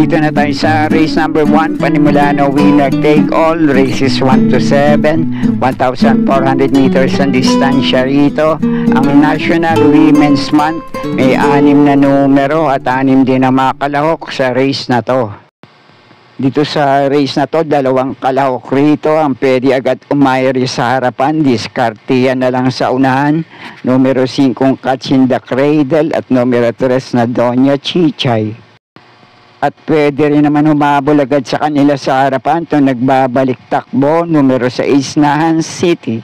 dito na tayo sa race number 1, panimula na winner take all, races 1 to 7, 1,400 meters ang distansya rito. Ang National Women's Month, may 6 na numero at 6 din na makalahok sa race na to. Dito sa race na to, 2 kalahok rito ang pwede agad umayari sa harapan. Diskartiyan na lang sa unahan. Numero 5 Catch in the Cradle at numero 3 na Doña Chichay. At pwede rin naman humabol agad sa kanila sa harapan itong nagbabalik takbo, numero 6 na Hans City.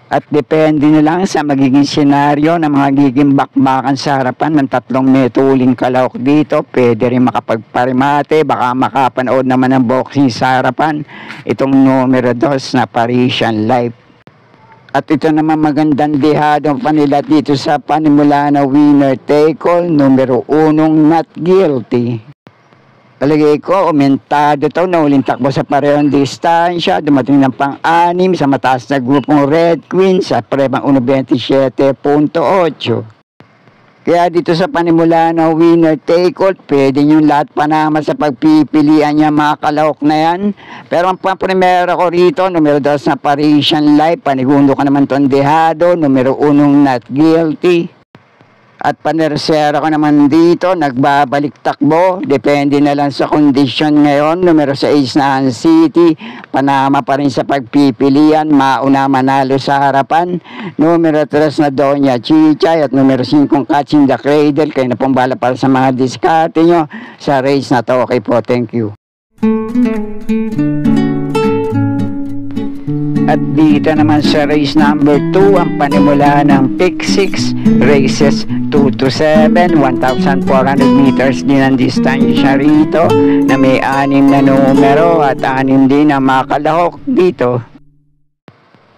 At depende na lang sa magiging senaryo ng mga giging bakbakan sa harapan ng 3 metuling kalahok dito. Pwede rin makapagparimate, baka makapanood naman ng boxing sa harapan itong numero 2 na Parisian Life. At ito naman magandang dehadong panila dito sa panimula na winner take all, numero 1 Not Guilty. Talagay ko, umentado ito na uling takbo sa parehong distansya, dumating ng pang-6 sa mataas na grupong Red Queen sa prebang 1.27.8. Kaya dito sa panimula na winner take all, pwede nyo lahat panama sa pagpipilian niya mga kalahok na yan. Pero ang pang-primera ko rito, numero 2 na Parisian Life, panigundo ka naman itong dehado, numero 1 Not Guilty. At panersera ko naman dito, nagbabalik takbo. Depende na lang sa kondisyon ngayon. Numero 6 na Hans City, panama pa rin sa pagpipilian. Mauna manalo sa harapan. Numero 3 na Doña Chichay at numero 5 Catch in the Cradle. Kayo na pong bala para sa mga diskarte nyo sa race na to. Okay po, thank you. At dito naman sa race number 2, ang panimula ng pick 6, races 2 to 7, 1,400 meters din ang distansya rito na may 6 na numero at 6 din na makalahok dito.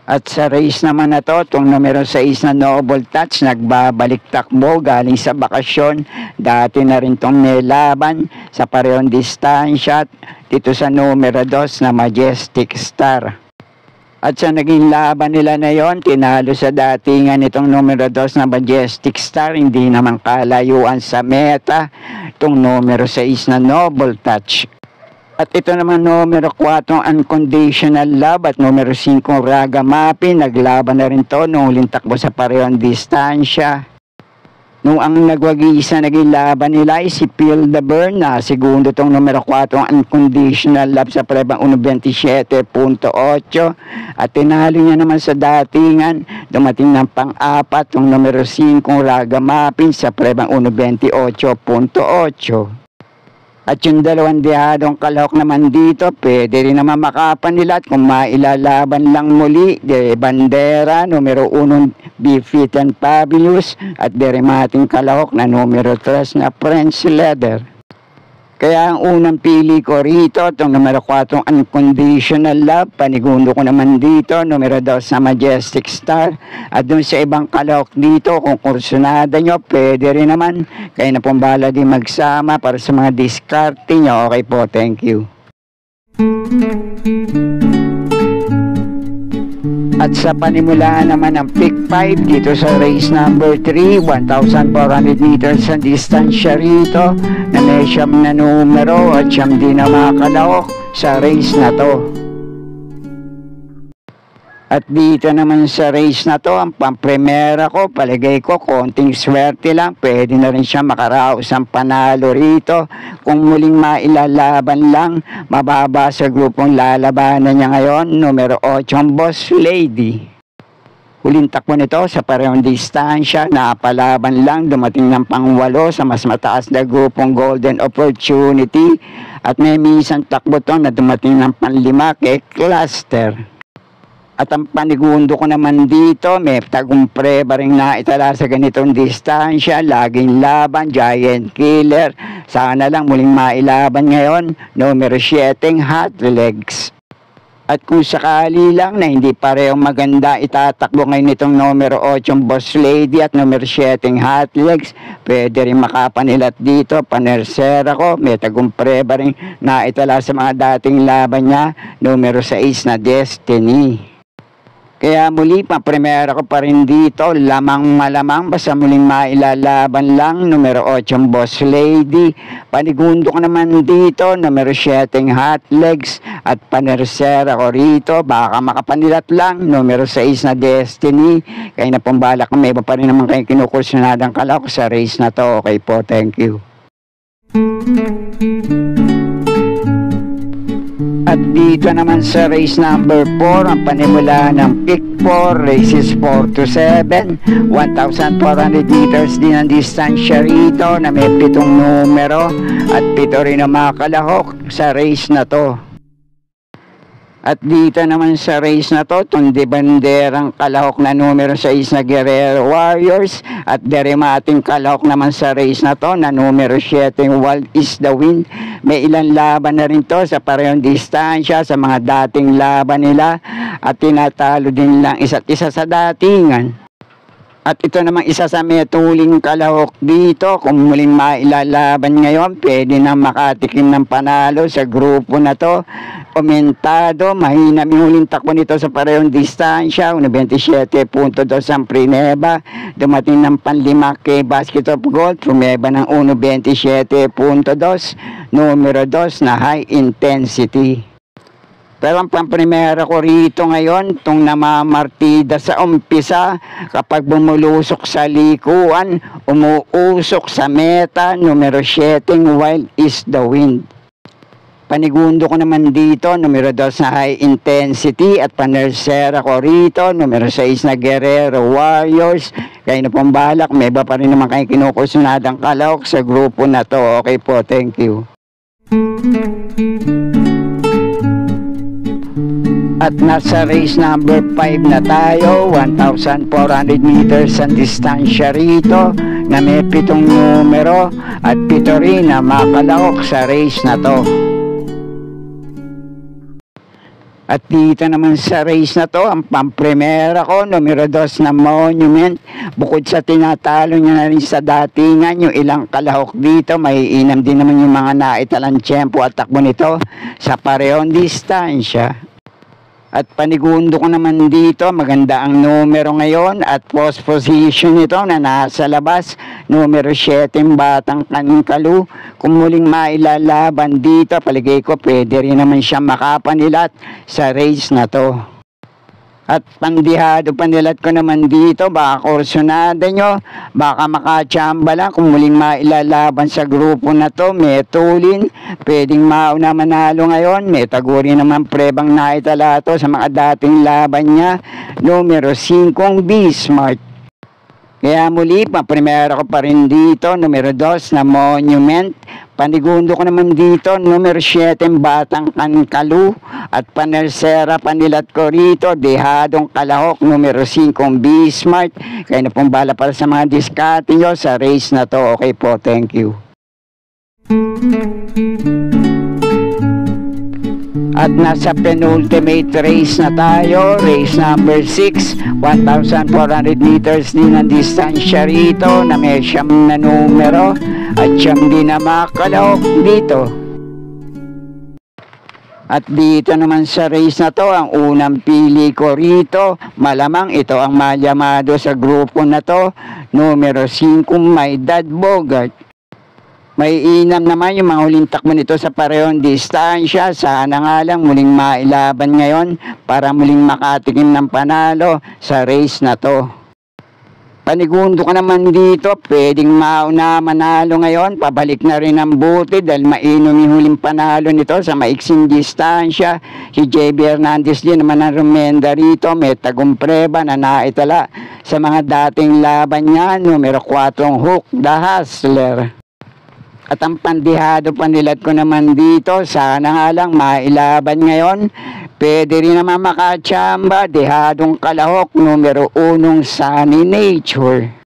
At sa race naman na to, itong numero 6 na Noble Touch, nagbabalik takbo galing sa bakasyon. Dati na rin itong may laban sa parehong distansya dito sa numero 2 na Majestic Star. At sa naging laban nila na yon, tinalo sa datingan itong numero 2 na Majestic Star. Hindi naman kalayuan sa meta itong numero 6 na Noble Touch. At ito naman numero 4 Unconditional Love at numero 5 Ragamuffin. Naglaban na rin to nung huling takbo sa parehong distansya. Nung ang nagwagi-isa naging laban nila ay si Feel the Burn na segundo itong numero 4 Unconditional Love sa prebang 1.27.8 at tinalo niya naman sa datingan. Dumating ng pang-4 itong numero 5 Ragamuffin sa prebang 1.28.8. At yung 2 dehadong kalahok naman dito, pwede rin naman makapanila at kung mailalaban lang muli, De Bandera, numero 1 Be Fit and Fabulous at derimating kalahok na numero 3 na French Leather. Kaya ang unang pili ko rito, itong numero 4 Unconditional Love, panigundo ko naman dito, numero 2 na Majestic Star. At dun sa ibang kalahok dito, kung kursunada nyo, pwede rin naman. Kaya na pong bahala din magsama para sa mga diskarte nyo. Okay po, thank you. At sa panimula naman ng pick 5 dito sa race number 3, 1,400 meters ang distansya rito na may 9 na numero at 9 din na makalahok sa race na to. At dito naman sa race na to, ang pampremera ko, palagay ko, konting swerte lang. Pwede na rin siya makaraos ang panalo rito. Kung muling mailalaban lang, mababa sa grupong lalabanan niya ngayon, numero 8 Boss Lady. Huling takbo nito sa parehong distansya, napalaban lang, dumating ng pang-8 sa mas mataas na grupong Golden Opportunity. At may minsan takbo to na dumating ng pang-5 kay Cluster. At ang panigundo ko naman dito, may tagumpre ba rin na itala sa ganitong distansya, laging laban, Giant Killer. Sana lang muling mailaban ngayon, numero 7 Hot Legs. At kung sakali lang na hindi parehong maganda, itatakbo ngayon itong numero 8 Boss Lady at numero 7 Hot Legs. Pwede rin makapanilat dito, panersera ko, may tagumpre ba rin na itala sa mga dating laban niya, numero 6 na Destiny. Kaya muli, papremera ko pa rin dito, lamang malamang, basta muling mailalaban lang, numero 8 Boss Lady. Panigundo ko naman dito, numero 7 Hot Legs, at panersera ko rito, baka makapanilat lang, numero 6 na Destiny. Kaya na pong balak, may iba pa rin naman kayo kinukursunadang kalahok sa race na to. Okay po, thank you. At dito naman sa race number 4, ang panimula ng pick 4, races 4 to 7, 1,400 meters din ang distansya rito na may 7 numero at 7 rin ang mga kalahok sa race na to. At dito naman sa race na to, tundi banderang kalahok na numero 6 na Guerrero Warriors at derimating kalahok naman sa race na to na numero 7 Wild is the Wind. May ilang laban na rin to sa parehong distansya sa mga dating laban nila at tinatalo din lang isa't isa sa datingan. At ito namang isa sa metuling kalahok dito, kung muling mailalaban ngayon, pwede na makatikim ng panalo sa grupo na to. Komentado, mahina yung huling takbo nito sa parehong distansya, 27.2 ang Prineba, dumating ng panlima kay Basket of Gold, Prineba ng 1.27.2, numero 2 na high intensity. Pero ang pamprimera ko rito ngayon, itong namamartida sa umpisa, kapag bumulusok sa likuan, umuusok sa meta, numero 7, Wild is the Wind. Panigundo ko naman dito, numero 2 na high intensity, at panersera ko rito, numero 6 na Guerrero Warriors. Kaya na pong balak, may iba pa rin naman kayo kinukusunadang kalahok sa grupo na to. Okay po, thank you. At nasa race number 5 na tayo, 1,400 meters ang distansya rito na may 7 numero at 7 rin na makalahok sa race na to. At dito naman sa race na to, ang pampremera ko, numero 2 na Monument. Bukod sa tinatalo niya na rin sa datingan, yung ilang kalahok dito, may inam din naman yung mga naitalang tiyempo at takbo nito sa parehong distansya. At panigundo ko naman dito, maganda ang numero ngayon at post position nito na nasa labas, numero 7 Batang Kankalu. Kung muling mailalaban dito, paligay ko pwede rin naman siya makapanilat sa race na to. At pandihado panilat ko naman dito, baka kursunada nyo, baka makachamba lang kung muling mailalaban sa grupo na to. May tulin, pwedeng mauna manalo ngayon, may taguri naman prebang naitala to sa mga dating laban niya, numero 5 Bismarck. Kaya muli, paprimera ko pa rin dito, numero 2 na Monument. Panigundo ko naman dito, numero 7 Batang Kankalu. At panersera panilat ko rito, dehadong kalahok, numero 5 Bismarck. Kaya na pong bala para sa mga diskarte nyo sa race na to. Okay po, thank you. At nasa penultimate race na tayo, race number 6, 1,400 meters din ang distansya rito na may 9 na numero at 9 din na makalahok dito. At dito naman sa race na to, ang unang pili ko rito, malamang ito ang malyamado sa grupo na to, numero 5 My Dad Bogart. May inam naman yung mga huling takbo nito sa parehong distansya. Sana nga lang muling mailaban ngayon para muling makatikim ng panalo sa race na to. Panigundo ko naman dito, pwedeng mauna manalo ngayon. Pabalik na rin ang buti dahil mainom yung huling panalo nito sa maiksing distansya. Si JB Hernandez din naman ang rumenda rito. May tagumpreba na naitala sa mga dating laban niya. Numero 4 Hook the Hustler. At ang pandihado panilat ko naman dito, sana nga lang mailaban ngayon. Pwede rin naman makachamba, dehadong kalahok, numero 1 Sunny Nature.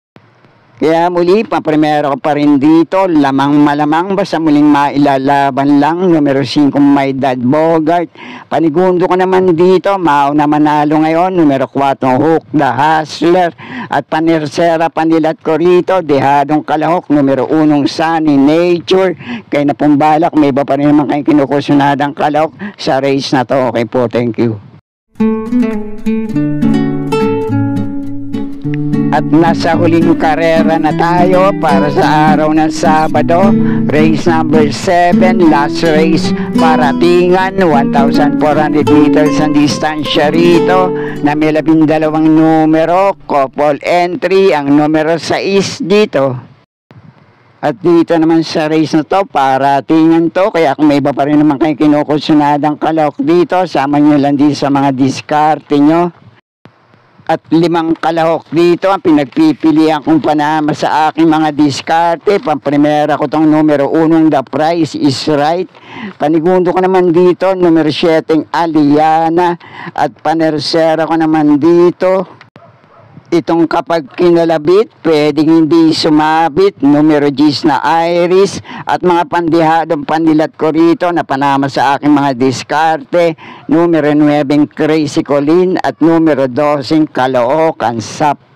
Kaya muli, paprimero ko pa rin dito, lamang malamang, basta muling mailalaban lang, numero 5 My Dad Bogart. Panigundo ko naman dito, mauna manalo ngayon, numero 4 Hook the Hustler. At panersera panilat ko rito, dehadong kalahok, numero 1 Sunny Nature. Kaya na pong balak, may iba pa rin naman kayong kinukusunadang kalahok sa race na to. Okay po, thank you. At nasa huling karera na tayo para sa araw ng Sabado. Race number 7, last race para Tingan, 1,400 meters ang distansya rito na may 12 numero, couple entry, ang numero 6 dito. At dito naman sa race na to, para Tingan to, kaya kung may iba pa rin naman kayo kinukusunadang kalahok dito, sama nyo lang din sa mga diskarte nyo. At 5 kalahok dito ang pinagpipilian kong panama sa aking mga diskarte. Pamprimera ko tong numero 1, The Price is Right. Panigundo ko naman dito, numero 7, Aliana. At panersera ko naman dito, itong kapag kinalabit, pwedeng hindi sumabit, numero 10 na Iris. At mga pandihadong pandilat ko rito na panama sa aking mga diskarte, numero 9 Crazy Colleen at numero 12 Caloocan Sap.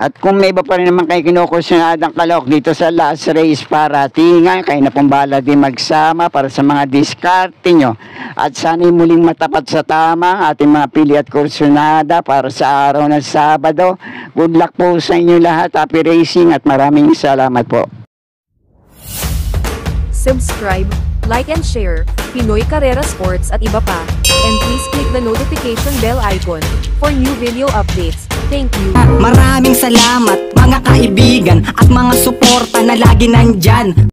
At kung may iba pa rin naman kayo kinukusunadang kalahok dito sa last race para Tingan, kayo na pong bahala din magsama para sa mga diskarte nyo. At sana'y muling matapat sa tama ating mga pili at kursunada para sa araw ng Sabado. Good luck po sa inyo lahat. Happy racing at maraming salamat po. Subscribe, like and share Pinoy Carrera Sports at iba pa. And please click the notification bell icon for new video updates. Thank you. Maraming salamat mga kaibigan at mga suporta na lagi nandyan.